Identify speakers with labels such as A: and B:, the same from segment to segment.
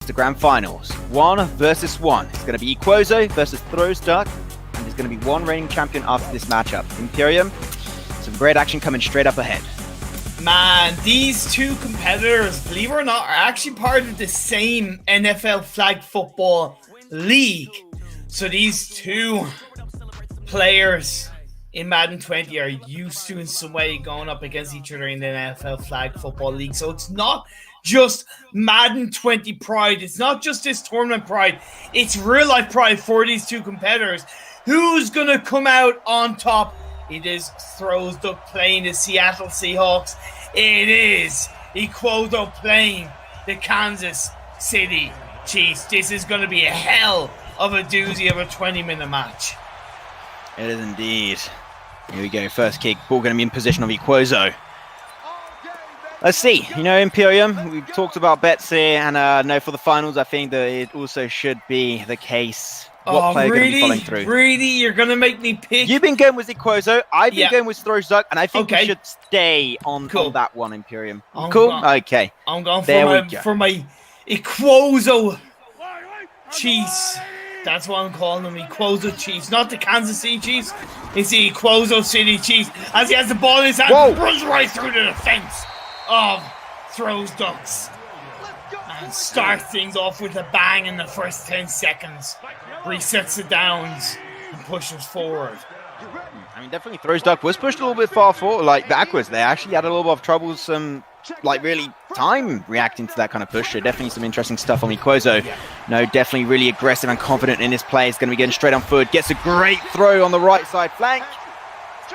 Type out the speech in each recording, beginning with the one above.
A: the grand finals. 1 versus 1. It's going to be equozo versus throwducks, and there's going to be one reigning champion after this matchup. Imperium, some great action coming straight up ahead.
B: Man, these two competitors, believe it or not, are actually part of the same NFL Flag Football League. So these two players in Madden 20 are used to in some way going up against each other in the NFL Flag Football League. So it's not just Madden 20 pride. It's not just this tournament pride. It's real life pride for these two competitors. Who's going to come out on top? It is throwducks playing the Seattle Seahawks. It is equozo playing the Kansas City Chiefs. This is going to be a hell of a doozy of a 20-minute match.
A: It is indeed. Here we go. First kick. Ball going to be in position of equozo. Let's see. You know, Imperium, we've talked about bets here, and no, for the finals, I think that it also should be the case. What player going to be following through?
B: Really? You're going to make me pick?
A: You've been going with equozo. I've been going with throwducks, and I think we should stay on that one, Imperium. Okay.
B: I'm going for my equozo Chiefs. That's what I'm calling them, equozo Chiefs. Not the Kansas City Chiefs. It's the equozo City Chiefs. As he has the ball in his hand, runs right through the defense of throwducks. And start things off with a bang in the first 10 seconds. Resets the downs and pushes forward.
A: I mean, definitely throwducks was pushed a little bit far forward, like backwards. They actually had a little bit of troubles, like really time reacting to that kind of push. So definitely some interesting stuff on equozo. No, definitely really aggressive and confident in his play. He's going to be getting straight on foot. Gets a great throw on the right side flank,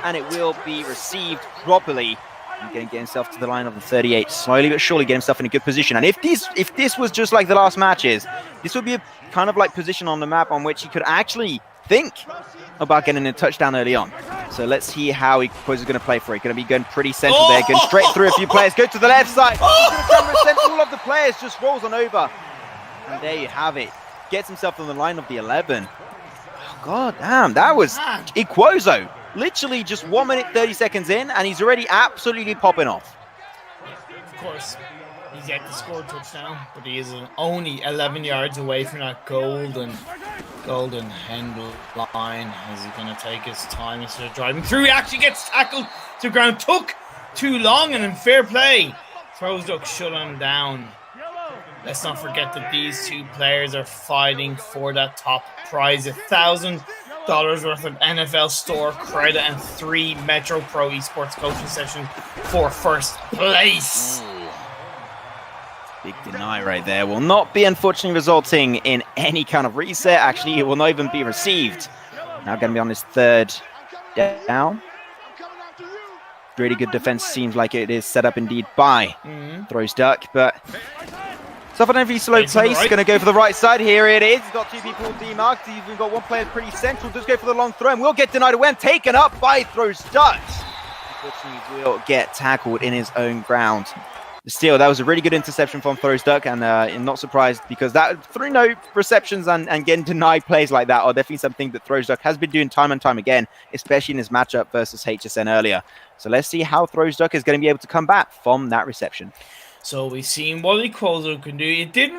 A: and it will be received properly. He's going to get himself to the line of the 38, slowly but surely get himself in a good position. And if this was just like the last matches, this would be a kind of like position on the map on which he could actually think about getting a touchdown early on. So let's see how equozo is going to play for it. Going to be going pretty central there, going straight through a few players. Go to the left side. He's going to try and resent all of the players, just rolls on over. And there you have it. Gets himself on the line of the 11. Oh, God damn, that was equozo. Literally just 1 minute, 30 seconds in, and he's already absolutely popping off.
B: Of course, he's yet to score a touchdown, but he is only 11 yards away from that golden handle line. Is he going to take his time instead of driving through? He actually gets tackled to the ground. Took too long, and in fair play, throwducks shut him down. Let's not forget that these two players are fighting for that top prize, $1,000 worth of NFL store credit and 3 Metro Pro Esports coaching sessions for first place.
A: Big deny right there. Will not be unfortunately resulting in any kind of reset. Actually, it will not even be received. Now going to be on his third down. Really good defense. Seems like it is set up indeed by throwducks, but so for an slow place, going to go for the right side. Here it is. He's got 2 people demarked. He's even got 1 player pretty central. Does go for the long throw and will get denied when taken up by throwducks. Unfortunately, will get tackled in his own ground. Still, that was a really good interception from throwducks, and I'm not surprised because that through no receptions and getting denied plays like that are definitely something that throwducks has been doing time and time again, especially in his matchup versus HSN earlier. So let's see how throwducks is going to be able to come back from that reception.
B: So we've seen what equozo can do. It did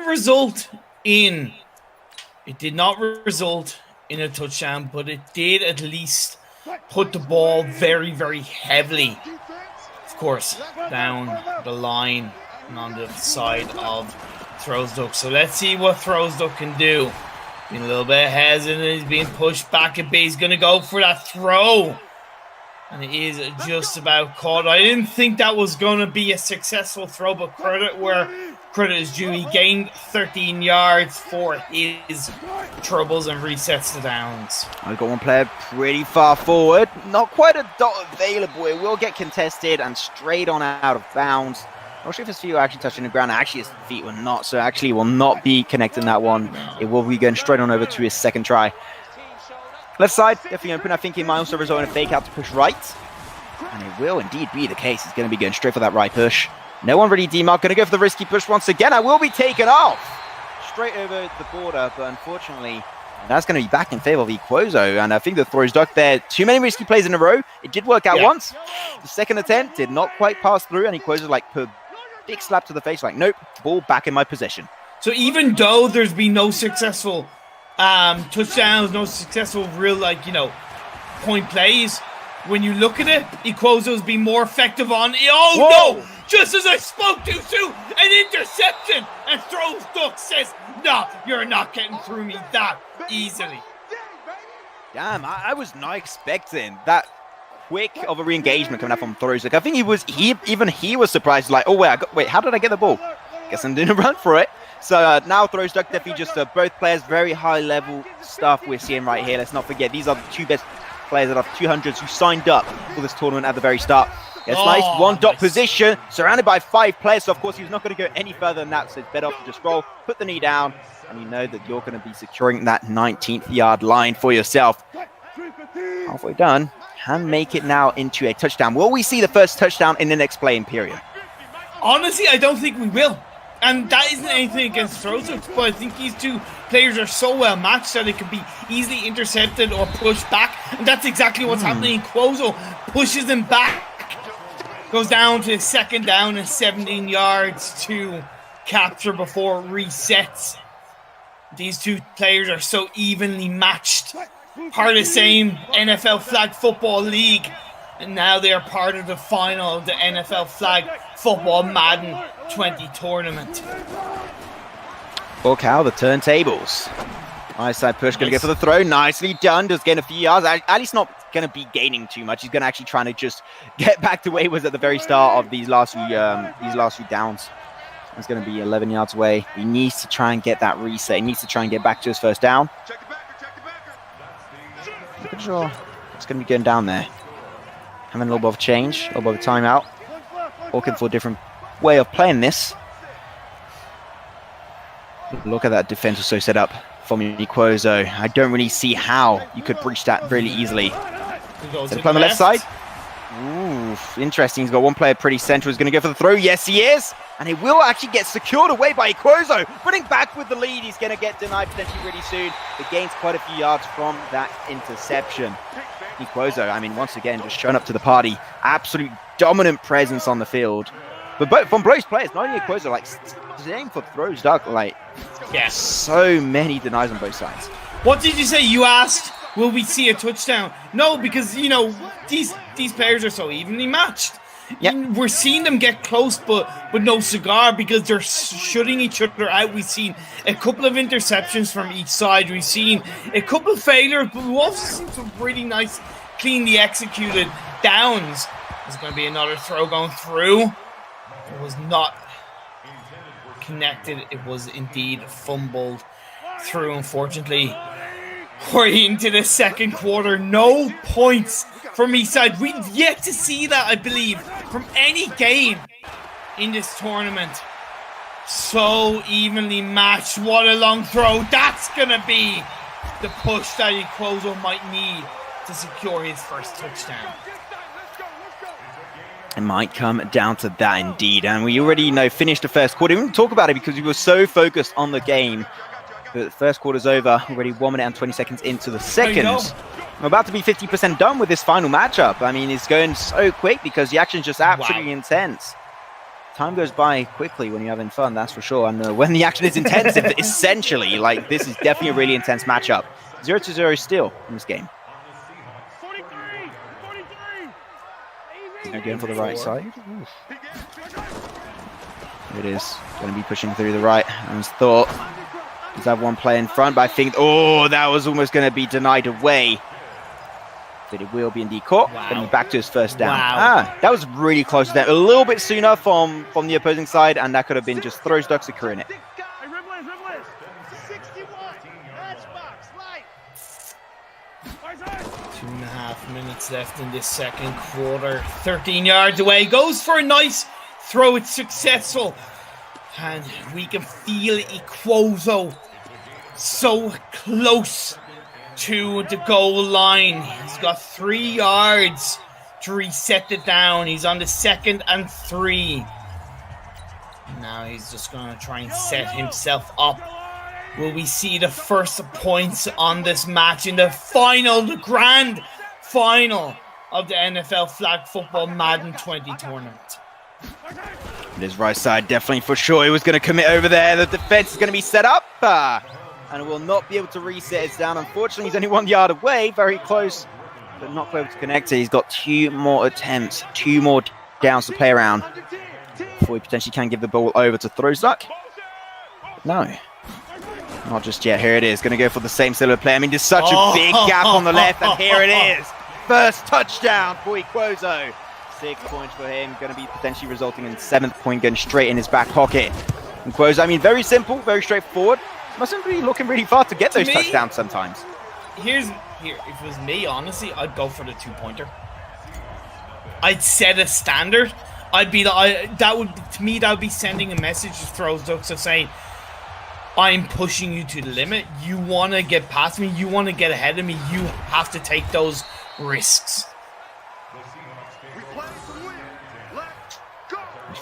B: not result in a touchdown, but it did at least put the ball very, very heavily, of course, down the line and on the side of throwducks. So let's see what throwducks can do. Being a little bit hesitant, he's being pushed back a bit. He's going to go for that throw. And it is just about caught. I didn't think that was going to be a successful throw, but credit where credit is due. He gained 13 yards for his troubles and resets the downs.
A: I've got 1 player pretty far forward. Not quite a dot available. It will get contested and straight on out of bounds. Not sure if his feet were actually touching the ground. Actually, his feet were not. So actually, will not be connecting that one. It will be going straight on over to his second try. Left side, definitely open. I think he might also result in a fake out to push right. And it will indeed be the case. He's going to be going straight for that right push. No one really demarked. Going to go for the risky push once again. I will be taken off. Straight over the border, but unfortunately, that's going to be back in favor of equozo. And I think the throwducks there. Too many risky plays in a row. It did work out once. The second attempt did not quite pass through. And equozo like put a big slap to the face like, nope, ball back in my possession.
B: So even though there's been no successful touchdowns, no successful real, point plays, when you look at it, equozo's been more effective on... Oh, no! Just as I spoke to soon, an interception! And throwducks says, no, you're not getting through me that easily.
A: Damn, I was not expecting that quick of a re-engagement coming up from throwducks. I think he was surprised, like, oh, wait, how did I get the ball? Guess I'm doing a run for it. So now throwducks definitely just both players, very high-level stuff we're seeing right here. Let's not forget, these are the two best players out of 200s who signed up for this tournament at the very start. It's nice one-dot position, surrounded by 5 players. So, of course, he's not going to go any further than that. So it's better off to just roll, put the knee down, and you know that you're going to be securing that 19th yard line for yourself. Halfway done, can make it now into a touchdown. Will we see the first touchdown in the next playing period?
B: Honestly, I don't think we will. And that isn't anything against throwducks, but I think these two players are so well matched that it can be easily intercepted or pushed back. And that's exactly what's happening. equozo pushes him back. Goes down to 2nd down and 17 yards to capture before it resets. These two players are so evenly matched. Part of the same NFL Flag Football League. And now they are part of the final of the NFL Flag Football Madden 20 tournament.
A: Look how the turntables. Nice side push, going to go for the throw. Nicely done, just gain a few yards. At least not going to be gaining too much. He's going to actually try to just get back to where he was at the very start of these last few downs. He's going to be 11 yards away. He needs to try and get that reset. He needs to try and get back to his first down. I'm pretty sure it's going to be going down there. Having a little bit of change, a little bit of timeout. Looking for a different way of playing this. Look at that defense was so set up from equozo. I don't really see how you could breach that really easily. Play on the left side. Ooh, interesting. He's got one player pretty central. He's going to go for the throw. Yes, he is. And it will actually get secured away by equozo. Running back with the lead. He's going to get denied potentially really soon. But gains quite a few yards from that interception. equozo, I mean, once again, just showing up to the party. Absolute dominant presence on the field. But from both players, not only equozo, like, same for throwducks, like,
B: yes,
A: so many denies on both sides.
B: What did you say? You asked, will we see a touchdown? No, because, these players are so evenly matched.
A: Yeah.
B: We're seeing them get close, but no cigar, because they're shutting each other out. We've seen a couple of interceptions from each side. We've seen a couple of failures, but we've also seen some really nice, cleanly executed downs. There's going to be another throw going through. It was not connected. It was indeed fumbled through, unfortunately. We're into the second quarter. No points from each side. We've yet to see that, I believe, from any game in this tournament. So evenly matched. What a long throw. That's going to be the push that equozo might need to secure his first touchdown.
A: It might come down to that indeed. And we already finished the first quarter. We didn't talk about it because we were so focused on the game. But the first quarter's over. Already 1 minute and 20 seconds into the second. We're about to be 50% done with this final matchup. I mean, it's going so quick because the action's just absolutely intense. Time goes by quickly when you're having fun, that's for sure. And when the action is intense, essentially, like, this is definitely a really intense matchup. 0-0 still in this game. They're going for the right side. It is going to be pushing through the right. I was thought he's had one player in front, but I think, that was almost going to be denied away. But it will be indeed caught. Wow. Going to be back to his first down. Wow. That was really close to that. A little bit sooner from the opposing side, and that could have been just throwducks securing it.
B: 2.5 minutes left in this second quarter. 13 yards away. Goes for a nice throw. It's successful. And we can feel equozo so close to the goal line. He's got 3 yards to reset it down. He's on the 2nd and 3. Now he's just going to try and set himself up. Will we see the first points on this match in the final, the grand final of the NFL Flag Football Madden 20 tournament?
A: But his right side, definitely for sure, he was going to commit over there. The defense is going to be set up. And will not be able to reset it down. Unfortunately, he's only 1 yard away. Very close, but not able to connect it. He's got 2 more attempts, 2 more downs to play around before he potentially can give the ball over to throwduck. No, not just yet. Here it is. Going to go for the same similar play. I mean, there's such a big gap on the left, and here it is. First touchdown for equozo. 6 points for him. Going to be potentially resulting in 7th point going straight in his back pocket. Equozo, I mean, very simple, very straightforward. Mustn't be looking really far to get those touchdowns sometimes.
B: Here, if it was me, honestly, I'd go for the 2-pointer. I'd set a standard. I'd be that would be sending a message to throwducks of saying, I'm pushing you to the limit. You want to get past me. You want to get ahead of me. You have to take those risks.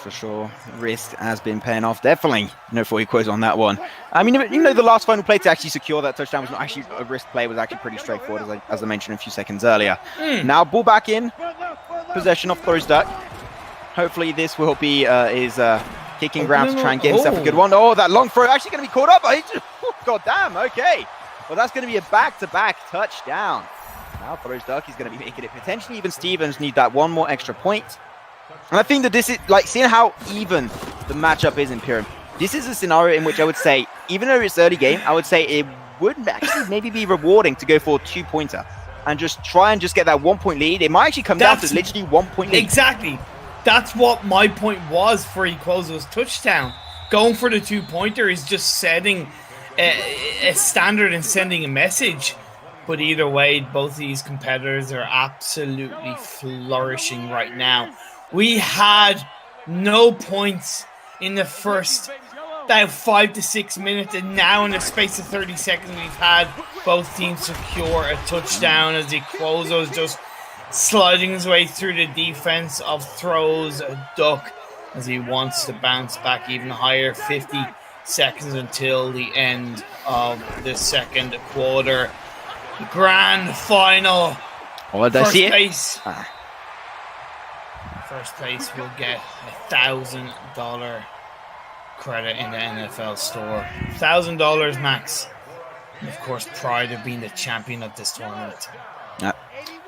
A: For sure, risk has been paying off. Definitely no 40 quotes on that one. I mean, you know, the last final play to actually secure that touchdown was not actually a risk play. It was actually pretty straightforward, as I mentioned a few seconds earlier. Now ball back in possession of throwduck. Hopefully this will be his kicking ground to try and get himself a good one. Oh, that long throw actually going to be caught up. God damn. Okay, well, that's going to be a back-to-back touchdown. Now throwduck, he's going to be making it. Potentially even Stevens need that one more extra point. And I think that this is, like, seeing how even the matchup is in Pyram, this is a scenario in which I would say, even though it's early game, I would say it would actually maybe be rewarding to go for a 2-pointer and just try and just get that 1-point lead. It might actually come down to literally 1-point lead.
B: Exactly. That's what my point was for equozo's touchdown. Going for the 2-pointer is just setting a standard and sending a message. But either way, both of these competitors are absolutely flourishing right now. We had no points in the first about 5 to 6 minutes, and now in the space of 30 seconds, we've had both teams secure a touchdown as equozo is just sliding his way through the defense of throwduck as he wants to bounce back even higher. 50 seconds until the end of the second quarter. The grand final.
A: Oh, did I see it?
B: Place. First place will get $1,000 credit in the NFL store. $1,000 max. And of course, pride of being the champion of this tournament.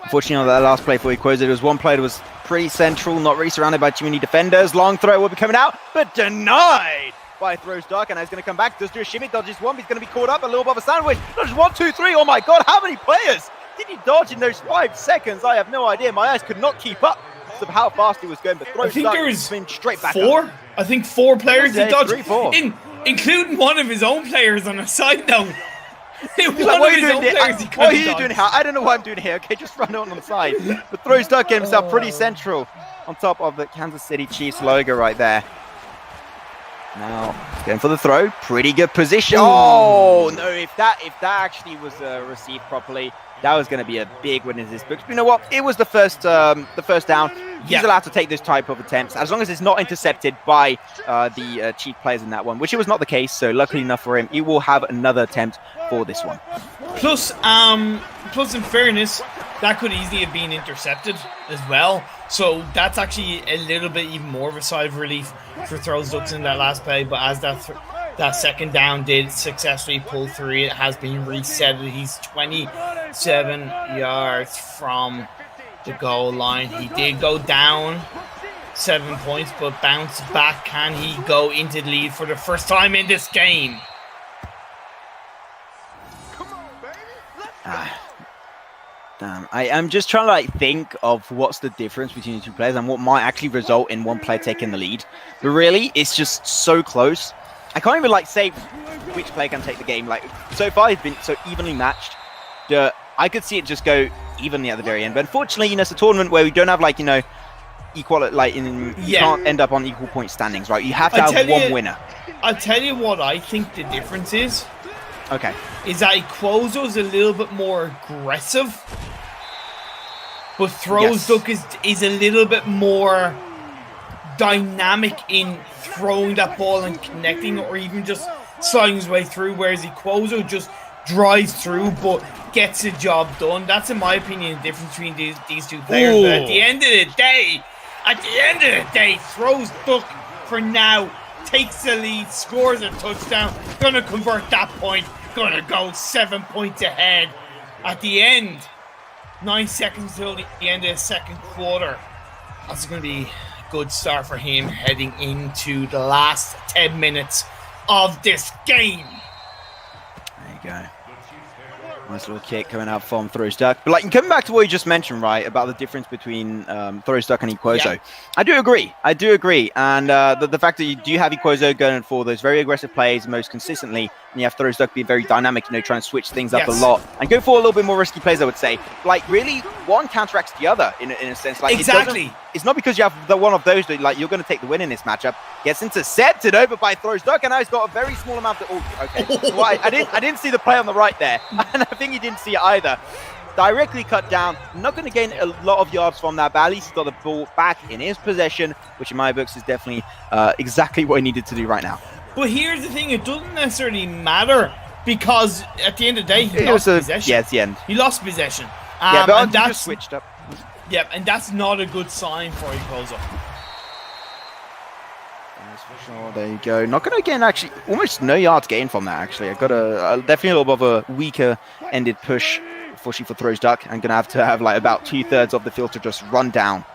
A: Unfortunately, on that last play for equozo, there was one play that was pretty central, not really surrounded by too many defenders. Long throw will be coming out, but denied by throwduck, and now he's going to come back. Does do a shimmy, dodges one, but he's going to be caught up. A little bit of a sandwich. Dodges 1, 2, 3. Oh my god, how many players did he dodge in those 5 seconds? I have no idea. My eyes could not keep up of how fast he was going, but
B: I think there was
A: been straight back
B: 4.
A: up.
B: I think 4 players he dodged,
A: 3, 4.
B: including one of his own players on a side note.
A: What are you doing here? I don't know what I'm doing here. Okay, just run on the side. But throwduck get himself pretty central on top of the Kansas City Chiefs logo right there. Now going for the throw, pretty good position. Oh no! If that actually was received properly, that was going to be a big win in this book. But you know what? It was the first down. He's allowed to take those type of attempts as long as it's not intercepted by the Chief players in that one, which it was not the case. So luckily enough for him, he will have another attempt for this one.
B: Plus in fairness, that could easily have been intercepted as well. So that's actually a little bit even more of a sigh of relief for throwducks in that last play. But as that second down did successfully pull through, it has been reset. He's 27 yards from the goal line. He did go down 7 points, but bounce back. Can he go into the lead for the first time in this game?
A: Damn, I am just trying to think of what's the difference between the two players and what might actually result in one player taking the lead. But really, it's just so close. I can't even say which player can take the game. So far, it's been so evenly matched that I could see it just go evenly at the very end. But unfortunately, it's a tournament where we don't have equal you can't end up on equal point standings, right? You have to have one winner.
B: I'll tell you what I think the difference is.
A: Okay.
B: Is that equozo's a little bit more aggressive, but throwduck is a little bit more dynamic in throwing that ball and connecting, or even just sliding his way through, whereas equozo just drives through but gets the job done. That's, in my opinion, the difference between these two players. But at the end of the day, throwduck for now. Takes the lead, scores a touchdown. Gonna convert that point. Gonna go 7 points ahead at the end. 9 seconds till the end of the second quarter. That's going to be a good start for him heading into the last 10 minutes of this game.
A: There you go. Nice little kick coming out from throwducks. But like coming back to what you just mentioned, right, about the difference between throwducks and equozo. Yeah. I do agree. And the fact that you do have equozo going for those very aggressive plays most consistently, and you have throwducks being very dynamic, trying to switch things up a lot and go for a little bit more risky plays, I would say. Like really, one counteracts the other in a sense. Like
B: exactly.
A: It's not because you have the one of those that like you're going to take the win in this matchup. Gets intercepted over by throwducks, and now he's got a very small amount of. Oh, okay. Well, I didn't see the play on the right there, and I think he didn't see it either. Directly cut down. Not going to gain a lot of yards from that, but at least he's got the ball back in his possession, which in my books is definitely exactly what he needed to do right now.
B: But here's the thing: it doesn't necessarily matter because at the end of the day, he lost possession.
A: Yeah, it's the end.
B: He lost possession.
A: Yeah, but he just switched up.
B: Yeah, and that's not a good sign for equozo.
A: Sure, there you go. Not going to gain actually almost no yards gained from that. Actually, I got definitely a little bit of a weaker ended push, unfortunately for throwducks. I'm going to have like about 2/3 of the field to just run down.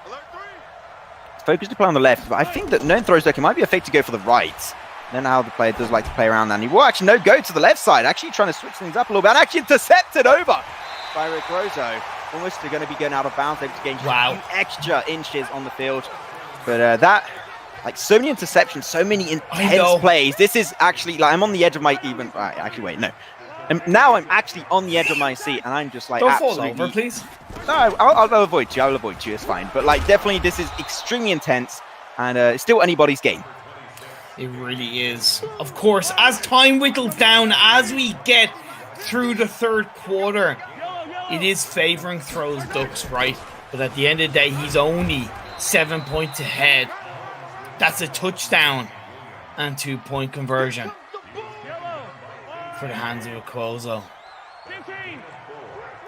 A: Focus to play on the left, but I think that knowing throwducks, it might be a fake to go for the right. Then how the player does like to play around, and he will actually go to the left side, actually trying to switch things up a little bit, and actually intercepted over by equozo. Almost going to be going out of bounds, able to gain extra inches on the field. But that, like so many interceptions, so many intense plays. This is actually like I'm on the edge of my actually wait, no. Now I'm actually on the edge of my seat, and I'm just like
B: don't fall over, please.
A: No, I'll avoid you. I'll avoid you. It's fine. But like definitely, this is extremely intense, and it's still anybody's game.
B: It really is. Of course, as time whittles down, as we get through the third quarter, it is favoring throwducks, right? But at the end of the day, he's only 7 points ahead. That's a touchdown and 2-point conversion for the hands of equozo.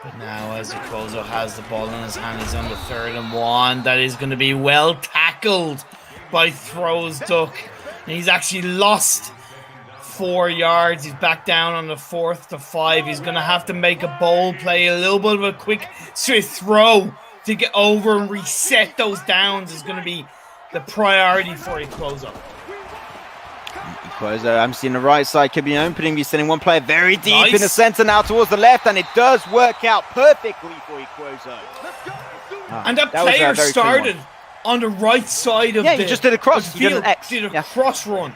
B: But now, as equozo has the ball in his hand, he's on the 3rd and 1. That is going to be well tackled by throwducks. And he's actually lost 4 yards. He's back down on the 4th to 5. He's going to have to make a bold play, a little bit of a quick swift throw to get over and reset those downs is going to be the priority for equozo.
A: equozo, I'm seeing the right side could be opening. He's sending one player very deep in the center now towards the left, and it does work out perfectly for equozo.
B: And that player started on the right side of
A: he just did a cross.
B: He did an X. Did a cross run.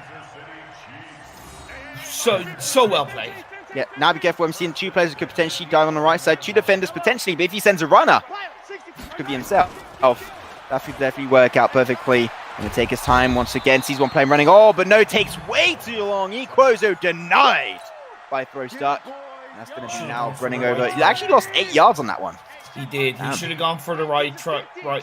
B: So well played.
A: Yeah, now be careful. I'm seeing 2 players who could potentially dive on the right side. 2 defenders potentially, but if he sends a runner, it could be himself. That could definitely work out perfectly. Going to take his time once again. Sees one player running. Oh, but no, takes way too long. equozo denied by throwducks. That's going to be now running over. He actually lost 8 yards on that one.
B: He did. He should have gone for the right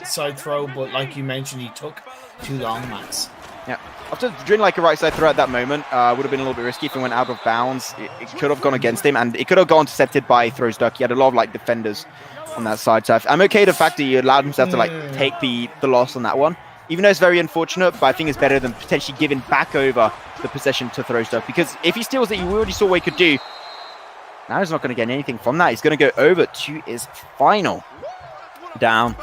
B: side throw, but like you mentioned, he took too long, Max.
A: Yeah. After doing like a right side throw at that moment, would have been a little bit risky if he went out of bounds. It could have gone against him, and it could have gone intercepted by throwducks. He had a lot of like defenders on that side. So I'm okay with the fact that he allowed himself to like take the loss on that one. Even though it's very unfortunate, but I think it's better than potentially giving back over the possession to throwducks. Because if he steals it, you already saw what he could do. Now he's not going to get anything from that. He's going to go over to his final down.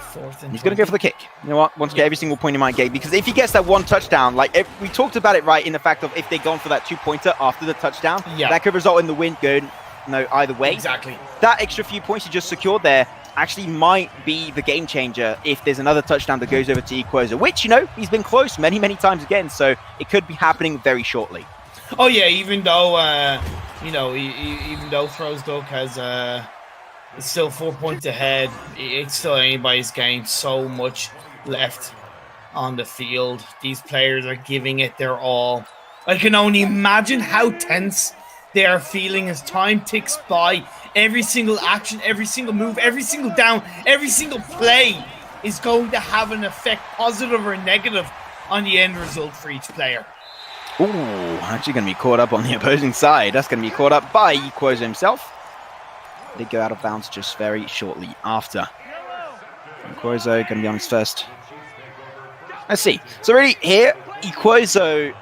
A: He's going to go for the kick. You know what? Wants to get every single point he might get. Because if he gets that one touchdown, like we talked about it right in the fact of if they'd gone for that 2-pointer after the touchdown, that could result in the win going either way.
B: Exactly.
A: That extra few points he just secured there actually might be the game changer if there's another touchdown that goes over to equozo, which, he's been close many, many times again. So it could be happening very shortly.
B: Oh, yeah, even though, even though throwducks has it's still 4 points ahead, it's still anybody's game. So much left on the field. These players are giving it their all. I can only imagine how tense they are feeling as time ticks by. Every single action, every single move, every single down, every single play is going to have an effect, positive or negative, on the end result for each player.
A: Ooh, actually going to be caught up on the opposing side. That's going to be caught up by equozo himself. They go out of bounds just very shortly after. equozo going to be on his first. Let's see. So really here, equozo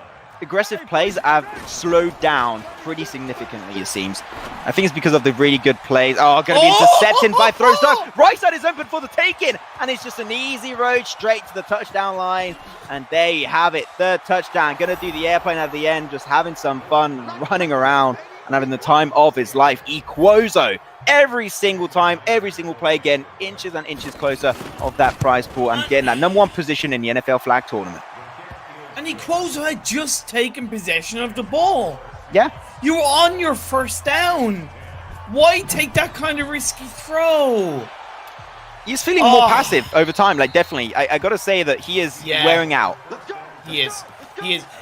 A: aggressive plays have slowed down pretty significantly, it seems. I think it's because of the really good plays. Oh, going to be intercepted by throwducks. Right side is open for the taking, and it's just an easy road straight to the touchdown line. And there you have it, third touchdown. Going to do the airplane at the end, just having some fun, running around and having the time of his life. equozo, every single time, every single play, again, inches and inches closer of that prize pool and getting that #1 position in the NFL Flag Tournament.
B: And equozo had just taken possession of the ball.
A: Yeah.
B: You were on your first down. Why take that kind of risky throw?
A: He's feeling more passive over time, like definitely. I got to say that he is wearing out.
B: He is.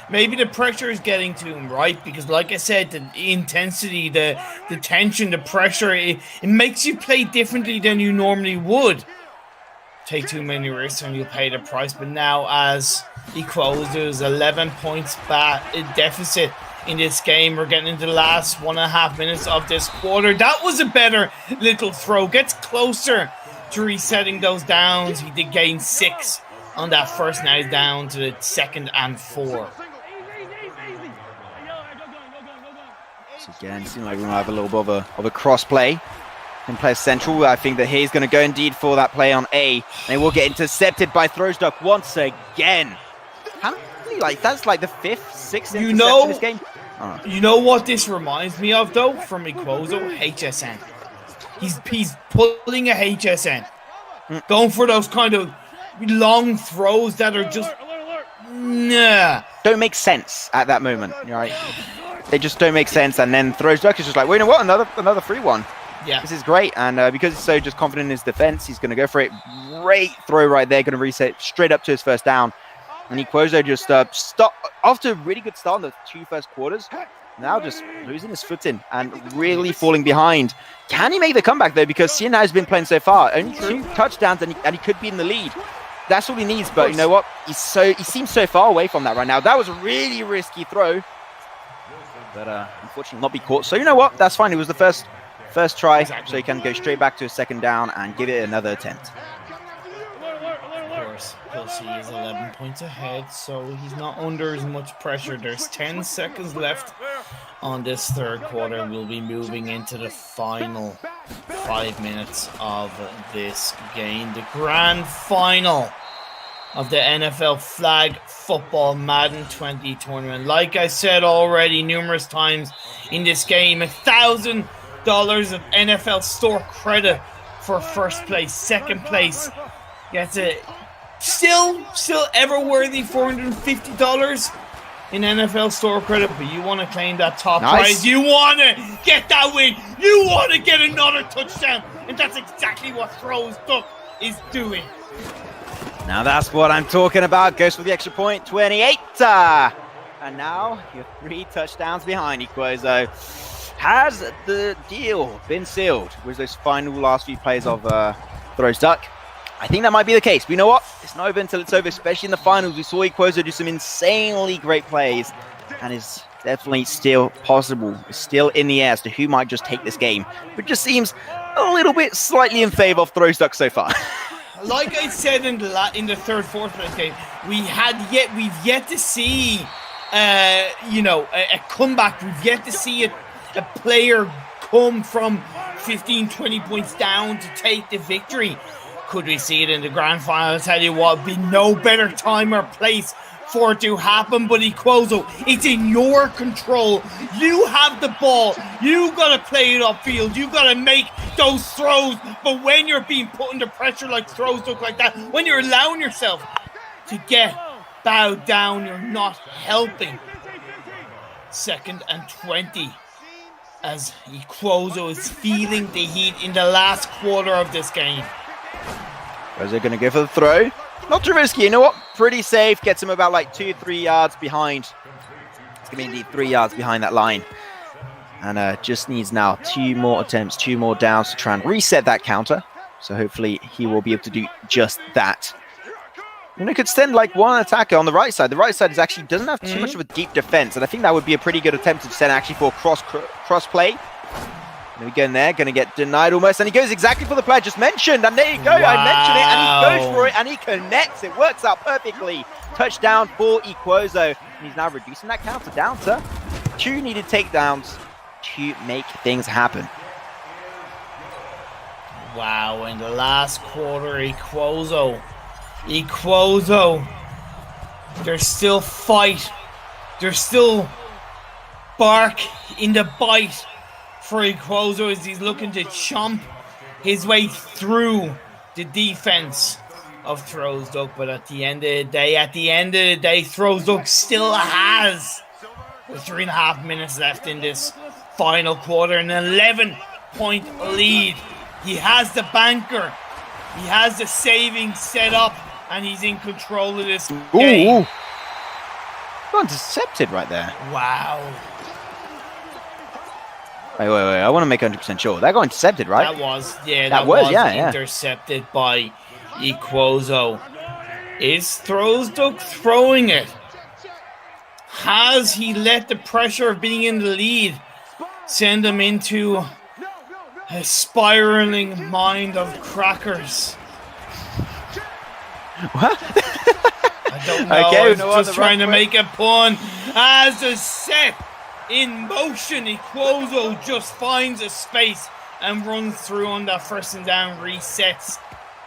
B: Maybe the pressure is getting to him, right? Because like I said, the intensity, the tension, the pressure, it makes you play differently than you normally would. Take too many risks and you'll pay the price. But now as equozo's 11 points back deficit in this game, we're getting into the last 1.5 minutes of this quarter. That was a better little throw. Gets closer to resetting those downs. He did gain 6 on that first. Now he's down to the 2nd and 4.
A: So again, it seems like we're going to have a little bit of a cross play. In player central, I think that he's going to go indeed for that play on A. They will get intercepted by throwduck once again. How many, like, that's like the 5th, 6th interception in this game?
B: You know what this reminds me of, though, from equozo? HSN. He's pulling a HSN. Going for those kind of long throws that are just... Nah.
A: Don't make sense at that moment, right? They just don't make sense. And then throwduck is just like, wait, you know what? Another free one.
B: Yeah.
A: This is great, and because he's so just confident in his defense, he's going to go for it. Great throw right there, going to reset straight up to his first down. And equozo just stop after a really good start in the 2 first quarters. Now just losing his footing and really falling behind. Can he make the comeback though? Because Sienna has been playing so far, only 2 touchdowns, and he could be in the lead. That's all he needs. But you know what? He seems so far away from that right now. That was a really risky throw, but unfortunately not be caught. So you know what? That's fine. It was the first try, so he can go straight back to a 2nd down and give it another attempt.
B: Of course, plus he is 11 points ahead, so he's not under as much pressure. There's 10 seconds left on this 3rd quarter. We'll be moving into the final 5 minutes of this game. The grand final of the NFL Flag Football Madden 20 tournament. Like I said already numerous times in this game, $1,000 of NFL store credit for first place. Second place gets a still ever worthy $450 in NFL store credit, but you want to claim that top prize. You want to get that win. You want to get another touchdown, and that's exactly what throwduck is doing.
A: Now that's what I'm talking about. Goes for the extra point, 28. And now you're 3 touchdowns behind equozo. Has the deal been sealed with those final last few plays of throwduck? I think that might be the case. But you know what? It's not over until it's over, especially in the finals. We saw equozo do some insanely great plays, and it's definitely still possible. It's still in the air as to who might just take this game. But it just seems a little bit slightly in favor of throwduck so far.
B: Like I said in the 3rd, 4th place game, we've yet to see a comeback. We've yet to see a player come from 15, 20 points down to take the victory. Could we see it in the grand final? I'll tell you what, it'd be no better time or place for it to happen. But equozo, it's in your control. You have the ball. You got to play it upfield. You got to make those throws. But when you're being put under pressure like throws look like that, when you're allowing yourself to get bowed down, you're not helping. 2nd and 20. As equozo is feeling the heat in the last quarter of this game.
A: Is it going to go for the throw? Not too risky. You know what? Pretty safe. Gets him about like 2-3 yards behind. It's going to be indeed 3 yards behind that line. And just needs now 2 more attempts, 2 more downs to try and reset that counter. So hopefully he will be able to do just that. You know, could send like 1 attacker on the right side. The right side doesn't have too much of a deep defense, and I think that would be a pretty good attempt to send actually for cross play. We go in there, going to get denied almost, and he goes exactly for the play I just mentioned, and there you go,
B: Wow.
A: I mentioned it, and he goes for it, and he connects, it works out perfectly. Touchdown for equozo, and he's now reducing that counter down to 2 needed takedowns to make things happen.
B: Wow, in the last quarter, equozo, there's still fight, there's still bark in the bite for equozo as he's looking to chomp his way through the defense of throwducks. But at the end of the day, throwducks still has with 3.5 minutes left in this final quarter, an 11-point lead. He has the banker, he has the savings set up, and he's in control of this game.
A: Got intercepted right there.
B: Wow.
A: Wait, I want to make 100% sure. That got intercepted, right?
B: That was
A: yeah.
B: intercepted by equozo. Is throwducks throwing it? Has he let the pressure of being in the lead send him into a spiraling mind of crackers?
A: What?
B: I don't know.
A: Okay,
B: I was just trying to make a pun. As a set in motion, equozo just finds a space and runs through on that 1st and down, resets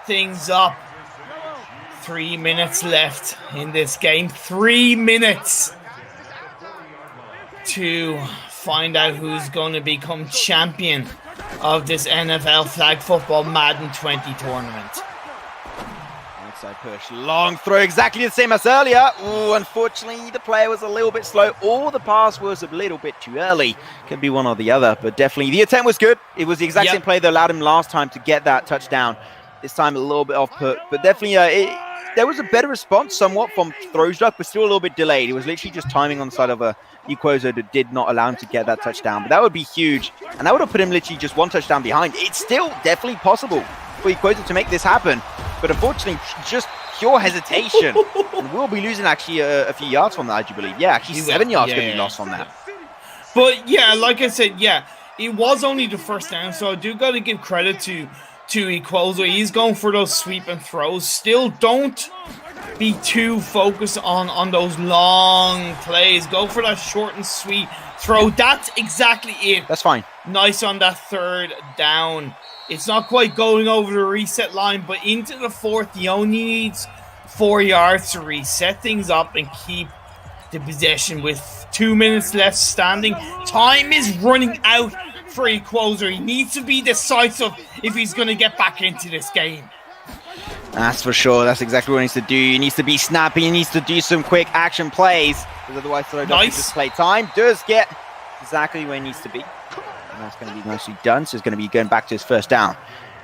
B: things up. 3 minutes left in this game. 3 minutes to find out who's going to become champion of this NFL Flag Football Madden 20 tournament.
A: Outside push, long throw, exactly the same as earlier. Ooh, unfortunately, the player was a little bit slow, or the pass was a little bit too early. Could be one or the other, but definitely the attempt was good. It was the exact same play that allowed him last time to get that touchdown. This time a little bit off put, but definitely there was a better response somewhat from throwducks, but still a little bit delayed. It was literally just timing on the side of equozo that did not allow him to get that touchdown, but that would be huge, and that would have put him literally just 1 touchdown behind. It's still definitely possible for equozo to make this happen, but unfortunately just pure hesitation, and we'll be losing actually a few yards from that, I do believe. Yeah, actually 7 yards could be lost from that.
B: But yeah, like I said, it was only the 1st down, so I do got to give credit to equozo. He's going for those sweep and throws. Still, don't be too focused on those long plays. Go for that short and sweet throw. That's exactly it.
A: That's fine.
B: Nice on that 3rd down. It's not quite going over the reset line, but into the 4th, he only needs 4 yards to reset things up and keep the possession with 2 minutes left standing. Time is running out for equozo. He needs to be decisive if he's going to get back into this game.
A: That's for sure. That's exactly what he needs to do. He needs to be snappy. He needs to do some quick action plays, because otherwise throwducks just play time. Does get exactly where he needs to be. And that's going to be nicely done. So he's going to be going back to his 1st down.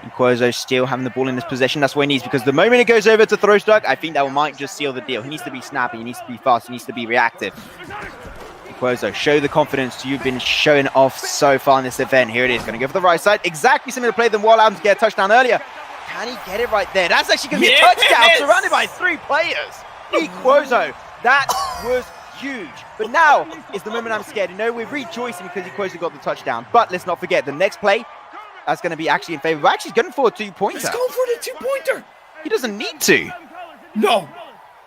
A: equozo still having the ball in his possession. That's what he needs, because the moment it goes over to throwducks, I think that might just seal the deal. He needs to be snappy. He needs to be fast. He needs to be reactive. equozo, show the confidence you've been showing off so far in this event. Here it is. Going to go for the right side. Exactly similar play than what allowed him to get a touchdown earlier. Can he get it right there? That's actually going to be a touchdown surrounded by 3 players. equozo, that was huge. But now is the moment I'm scared. You know, we're rejoicing because equozo got the touchdown. But let's not forget, the next play, that's going to be actually in favor. We're actually going for a 2-pointer.
B: Let's go for the 2-pointer.
A: He doesn't need to.
B: No.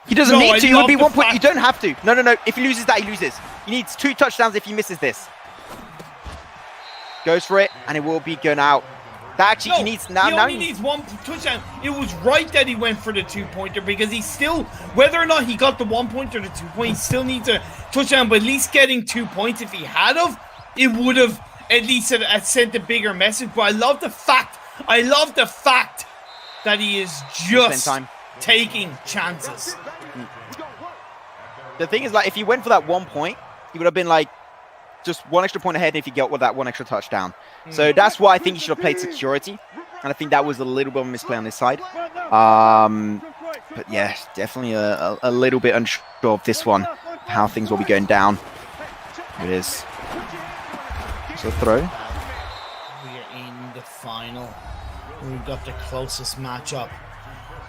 A: He doesn't need to. It would be 1 point. You don't have to. No. If he loses that, he loses. He needs 2 touchdowns if he misses this. Goes for it, and it will be going out. That actually he needs now.
B: He only needs 1 touchdown. It was right that he went for the 2-pointer, because he still, whether or not he got the 1 point or the 2 point, he still needs a touchdown. But at least getting 2 points, if he had of, it would have at least sent a bigger message. But I love the fact that he is just taking chances.
A: The thing is, like, if he went for that 1 point, he would have been like just 1 extra point ahead if he got with that 1 extra touchdown. So that's why I think he should have played security, and I think that was a little bit of a misplay on this side. But yeah, definitely a little bit unsure of this one, how things will be going down. Here it is. So throw.
B: We are in the final. We've got the closest matchup.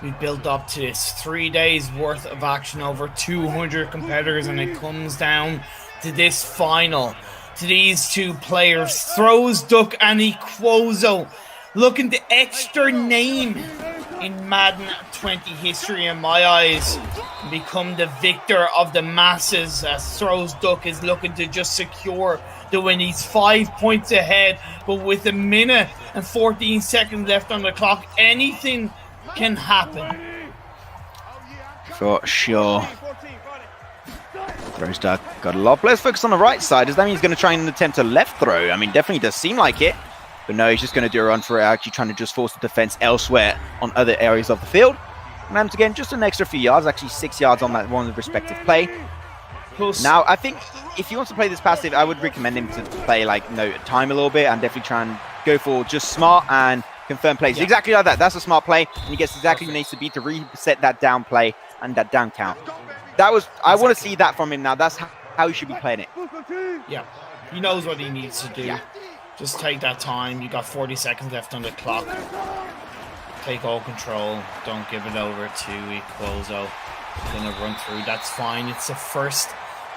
B: We built up to this 3 days worth of action, over 200 competitors, and it comes down to this final. to these two players, throwducks and equozo, looking the extra name in Madden 20 history in my eyes, become the victor of the masses, as throwducks is looking to just secure the win. He's 5 points ahead, but with a minute and 14 seconds left on the clock, anything can happen.
A: For sure. throwducks got a lot of players focused on the right side. Does that mean he's going to try and attempt a left throw? I mean, definitely does seem like it. But no, he's just going to do a run for it, actually trying to just force the defense elsewhere on other areas of the field. And again, just an extra few yards, actually 6 yards on that one respective play.
B: Plus,
A: now, I think if he wants to play this passive, I would recommend him to play time a little bit and definitely try and go for just smart and confirm plays. Yeah. Exactly like that. That's a smart play, and he gets exactly what he needs to be to reset that down play and that down count. I want to see that from him now. That's how he should be playing it.
B: Yeah, he knows what he needs to do.
A: Yeah.
B: Just take that time. You got 40 seconds left on the clock. Take all control. Don't give it over to equozo. Gonna run through. That's fine. It's the first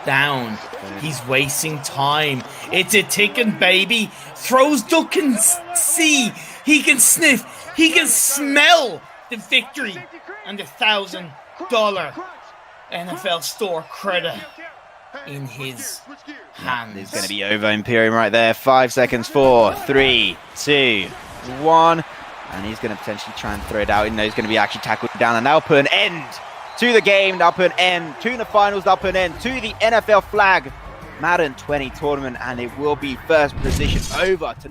B: down. He's wasting time. It's a ticking baby. throwducks can see. He can sniff. He can smell the victory and the $1,000 NFL store credit in his hands.
A: It's going to be over Imperium right there. 5 seconds. 4, 3, 2, 1. And he's going to potentially try and throw it out. He's going to be actually tackled down. And that'll put an end to the game. That'll put an end to the finals. That'll put an end to the NFL Flag Madden 20 tournament. And it will be first position over to